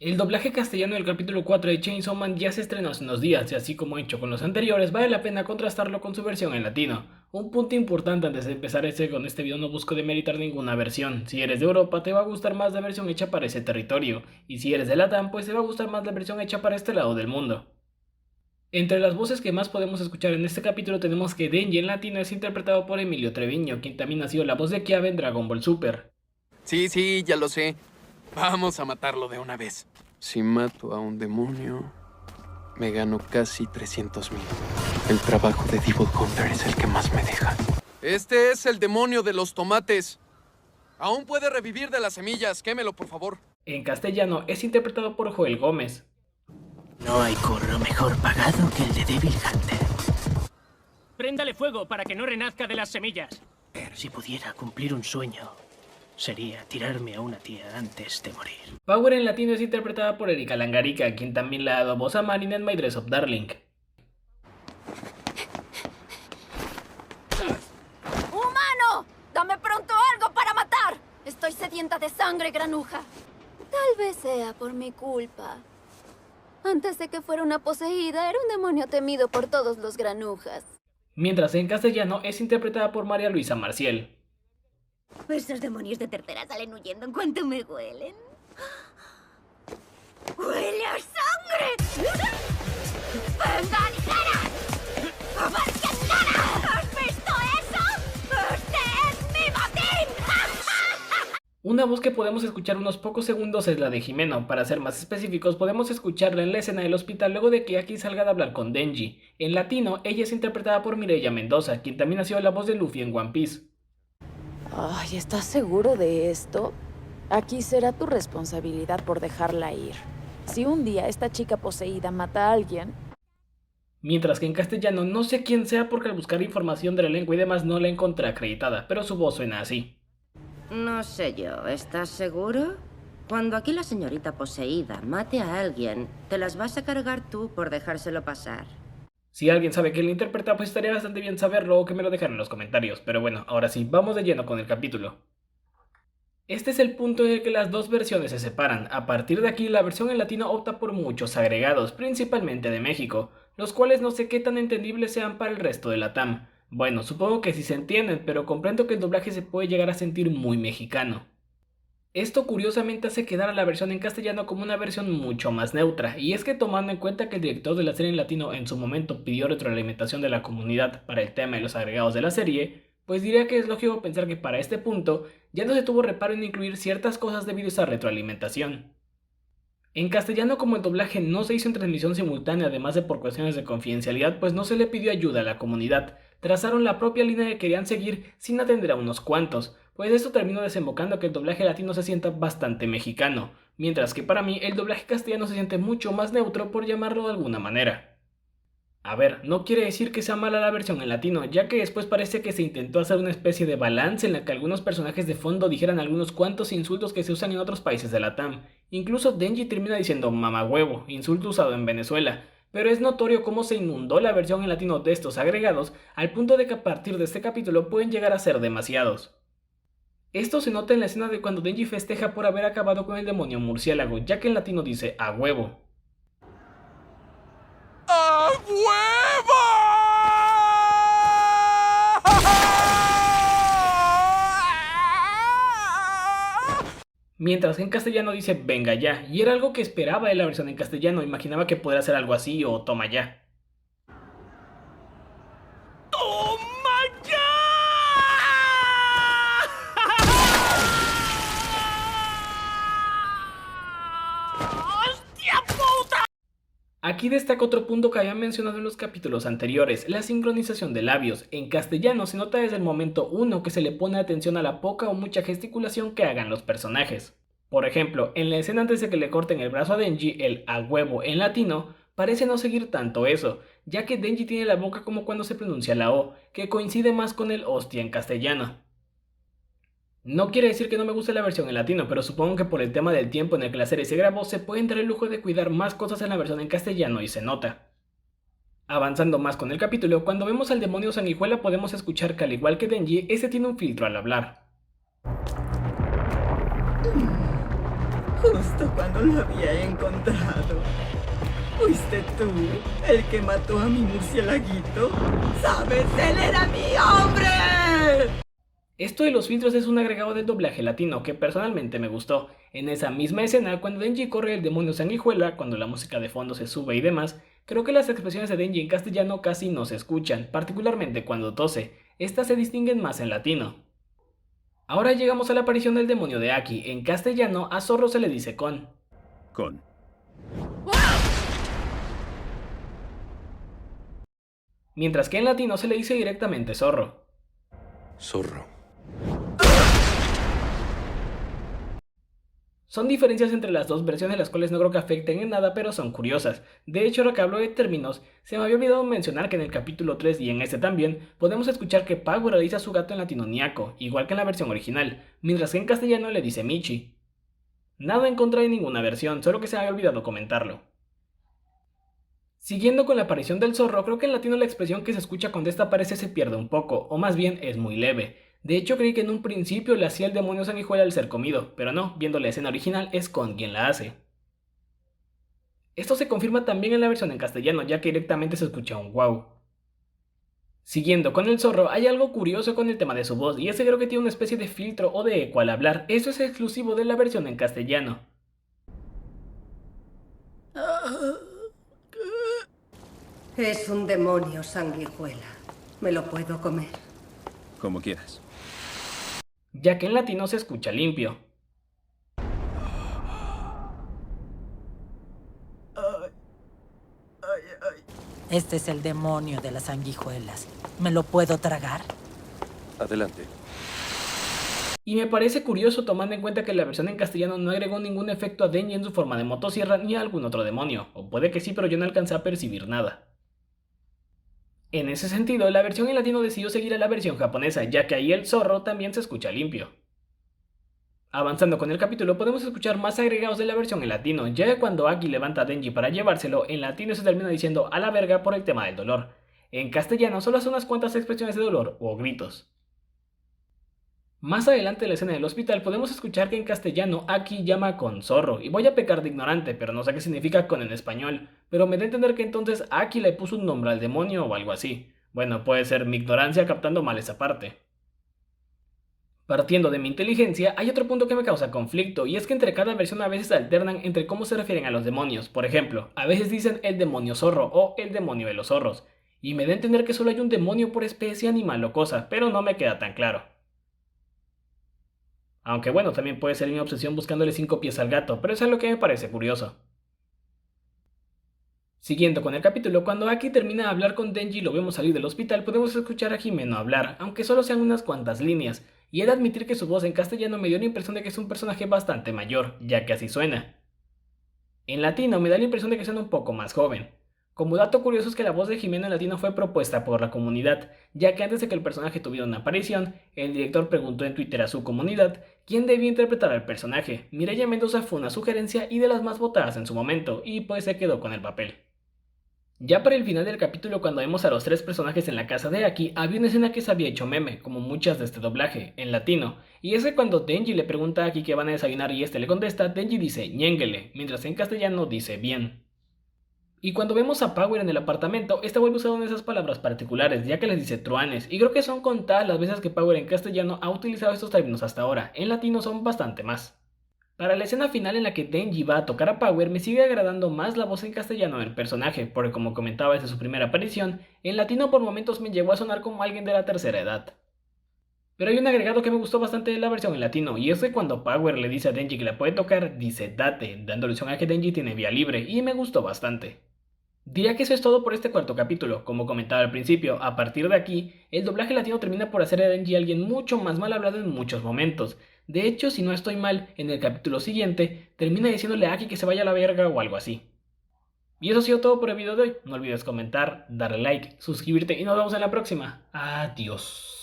El doblaje castellano del capítulo 4 de Chainsaw Man ya se estrenó hace unos días y así como hecho con los anteriores, vale la pena contrastarlo con su versión en latino. Un punto importante antes de empezar con este video: no busco demeritar ninguna versión. Si eres de Europa te va a gustar más la versión hecha para ese territorio, y si eres de Latam pues te va a gustar más la versión hecha para este lado del mundo. Entre las voces que más podemos escuchar en este capítulo tenemos que Denji en latino es interpretado por Emilio Treviño, quien también ha sido la voz de Kiabe en Dragon Ball Super. Sí, sí, ya lo sé. Vamos a matarlo de una vez. Si mato a un demonio, me gano casi 300,000. El trabajo de Devil Hunter es el que más me deja. Este es el demonio de los tomates. Aún puede revivir de las semillas. Quémelo, por favor. En castellano es interpretado por Joel Gómez. No hay curro mejor pagado que el de Devil Hunter. Préndale fuego para que no renazca de las semillas. Si pudiera cumplir un sueño, sería tirarme a una tía antes de morir. Power en latino es interpretada por Erika Langarica, quien también le ha dado voz a Marin en My Dress Up Darling. ¡Humano! ¡Dame pronto algo para matar! Estoy sedienta de sangre, granuja. Tal vez sea por mi culpa. Antes de que fuera una poseída, era un demonio temido por todos los granujas. Mientras en castellano es interpretada por María Luisa Marciel. Esos demonios de tercera salen huyendo en cuanto me huelen. ¡Huele a sangre! ¡Venga, ligera! ¡Abarquen nada! ¿Has visto eso? ¡Este es mi botín! Una voz que podemos escuchar unos pocos segundos es la de Jimeno. Para ser más específicos, podemos escucharla en la escena del hospital luego de que Aki salga de hablar con Denji. En latino, ella es interpretada por Mireia Mendoza, quien también ha sido la voz de Luffy en One Piece. Ay, ¿estás seguro de esto? Aquí será tu responsabilidad por dejarla ir. Si un día esta chica poseída mata a alguien... Mientras que en castellano no sé quién sea porque al buscar información de la lengua y demás no la encontré acreditada, pero su voz suena así. No sé yo, ¿estás seguro? Cuando aquí la señorita poseída mate a alguien, te las vas a cargar tú por dejárselo pasar. Si alguien sabe quién la interpreta, pues estaría bastante bien saberlo o que me lo dejaran en los comentarios. Pero bueno, ahora sí, vamos de lleno con el capítulo. Este es el punto en el que las dos versiones se separan. A partir de aquí, la versión en latino opta por muchos agregados, principalmente de México, los cuales no sé qué tan entendibles sean para el resto de Latam. Bueno, supongo que sí se entienden, pero comprendo que el doblaje se puede llegar a sentir muy mexicano. Esto curiosamente hace quedar a la versión en castellano como una versión mucho más neutra, y es que tomando en cuenta que el director de la serie en latino en su momento pidió retroalimentación de la comunidad para el tema de los agregados de la serie, pues diría que es lógico pensar que para este punto ya no se tuvo reparo en incluir ciertas cosas debido a esa retroalimentación. En castellano, como el doblaje no se hizo en transmisión simultánea, además de por cuestiones de confidencialidad, pues no se le pidió ayuda a la comunidad, trazaron la propia línea que querían seguir sin atender a unos cuantos, pues esto terminó desembocando que el doblaje latino se sienta bastante mexicano, mientras que para mí el doblaje castellano se siente mucho más neutro, por llamarlo de alguna manera. A ver, no quiere decir que sea mala la versión en latino, ya que después parece que se intentó hacer una especie de balance en la que algunos personajes de fondo dijeran algunos cuantos insultos que se usan en otros países de Latam. Incluso Denji termina diciendo mamahuevo, insulto usado en Venezuela, pero es notorio cómo se inundó la versión en latino de estos agregados, al punto de que a partir de este capítulo pueden llegar a ser demasiados. Esto se nota en la escena de cuando Denji festeja por haber acabado con el demonio murciélago, ya que en latino dice a huevo. ¡A huevo! Mientras que en castellano dice venga ya, y era algo que esperaba de la versión en castellano, imaginaba que podría ser algo así o toma ya. ¡Toma ya! ¡Hostia puta! Aquí destaca otro punto que había mencionado en los capítulos anteriores, la sincronización de labios. En castellano se nota desde el momento 1 que se le pone atención a la poca o mucha gesticulación que hagan los personajes. Por ejemplo, en la escena antes de que le corten el brazo a Denji, el a huevo en latino parece no seguir tanto eso, ya que Denji tiene la boca como cuando se pronuncia la O, que coincide más con el hostia en castellano. No quiere decir que no me guste la versión en latino, pero supongo que por el tema del tiempo en el que la serie se grabó se pueden dar el lujo de cuidar más cosas en la versión en castellano y se nota. Avanzando más con el capítulo, cuando vemos al demonio sanguijuela podemos escuchar que al igual que Denji, este tiene un filtro al hablar. justo cuando lo había encontrado. ¿Fuiste tú el que mató a mi murcielaguito? ¿Sabes? ¡Él era mi hombre! Esto de los filtros es un agregado del doblaje latino que personalmente me gustó. En esa misma escena, cuando Denji corre el demonio sanguijuela, cuando la música de fondo se sube y demás, creo que las expresiones de Denji en castellano casi no se escuchan, particularmente cuando tose. Estas se distinguen más en latino. Ahora llegamos a la aparición del demonio de Aki. En castellano a Zorro se le dice con. Mientras que en latino se le dice directamente zorro. Zorro. Son diferencias entre las dos versiones, las cuales no creo que afecten en nada, pero son curiosas. De hecho, ahora que hablo de términos, se me había olvidado mencionar que en el capítulo 3 y en este también, podemos escuchar que Power le dice a su gato en latino Niako, igual que en la versión original, mientras que en castellano le dice Michi. Nada en contra de ninguna versión, solo que se me había olvidado comentarlo. Siguiendo con la aparición del zorro, creo que en latino la expresión que se escucha cuando esta aparece se pierde un poco, o más bien es muy leve. De hecho, creí que en un principio le hacía el demonio sanguijuela al ser comido, pero no, viendo la escena original es con quien la hace. Esto se confirma también en la versión en castellano, ya que directamente se escucha un wow. Siguiendo con el zorro, hay algo curioso con el tema de su voz, y es que creo que tiene una especie de filtro o de eco al hablar. Eso es exclusivo de la versión en castellano. Es un demonio sanguijuela. ¿Me lo puedo comer? Como quieras. Ya que en latino se escucha limpio. Este es el demonio de las sanguijuelas. ¿Me lo puedo tragar? Adelante. Y me parece curioso tomando en cuenta que la versión en castellano no agregó ningún efecto a Denji en su forma de motosierra ni a algún otro demonio. O puede que sí, pero yo no alcancé a percibir nada. En ese sentido, la versión en latino decidió seguir a la versión japonesa, ya que ahí el zorro también se escucha limpio. Avanzando con el capítulo, podemos escuchar más agregados de la versión en latino, ya que cuando Aki levanta a Denji para llevárselo, en latino se termina diciendo a la verga por el tema del dolor. En castellano solo hace unas cuantas expresiones de dolor o gritos. Más adelante en la escena del hospital podemos escuchar que en castellano Aki llama con zorro, y voy a pecar de ignorante, pero no sé qué significa con en español, pero me da a entender que entonces Aki le puso un nombre al demonio o algo así. Bueno, puede ser mi ignorancia captando mal esa parte. Partiendo de mi inteligencia, hay otro punto que me causa conflicto, y es que entre cada versión a veces alternan entre cómo se refieren a los demonios. Por ejemplo, a veces dicen el demonio zorro o el demonio de los zorros, y me da a entender que solo hay un demonio por especie, animal o cosa, pero no me queda tan claro. Aunque bueno, también puede ser mi obsesión buscándole 5 pies al gato, pero eso es lo que me parece curioso. Siguiendo con el capítulo, cuando Aki termina de hablar con Denji y lo vemos salir del hospital, podemos escuchar a Himeno hablar, aunque solo sean unas cuantas líneas, y he de admitir que su voz en castellano me dio la impresión de que es un personaje bastante mayor, ya que así suena. En latino me da la impresión de que suena un poco más joven. Como dato curioso es que la voz de Himeno en latino fue propuesta por la comunidad, ya que antes de que el personaje tuviera una aparición, el director preguntó en Twitter a su comunidad quién debía interpretar al personaje. Mireia Mendoza fue una sugerencia y de las más votadas en su momento, y pues se quedó con el papel. Ya para el final del capítulo, cuando vemos a los 3 personajes en la casa de Aki, había una escena que se había hecho meme, como muchas de este doblaje, en latino, y es que cuando Denji le pregunta a Aki que van a desayunar y este le contesta, Denji dice ñénguele, mientras en castellano dice bien. Y cuando vemos a Power en el apartamento, esta vuelve a usar una de esas palabras particulares, ya que les dice truanes, y creo que son contadas las veces que Power en castellano ha utilizado estos términos hasta ahora, en latino son bastante más. Para la escena final en la que Denji va a tocar a Power, me sigue agradando más la voz en castellano del personaje, porque como comentaba desde su primera aparición, en latino por momentos me llegó a sonar como alguien de la tercera edad. Pero hay un agregado que me gustó bastante de la versión en latino, y es que cuando Power le dice a Denji que la puede tocar, dice date, dando alusión a que Denji tiene vía libre, y me gustó bastante. Diría que eso es todo por este cuarto capítulo. Como comentaba al principio, a partir de aquí, el doblaje latino termina por hacer a Denji alguien mucho más mal hablado en muchos momentos. De hecho, si no estoy mal, en el capítulo siguiente, termina diciéndole a Aki que se vaya a la verga o algo así. Y eso ha sido todo por el video de hoy. No olvides comentar, darle like, suscribirte y nos vemos en la próxima. Adiós.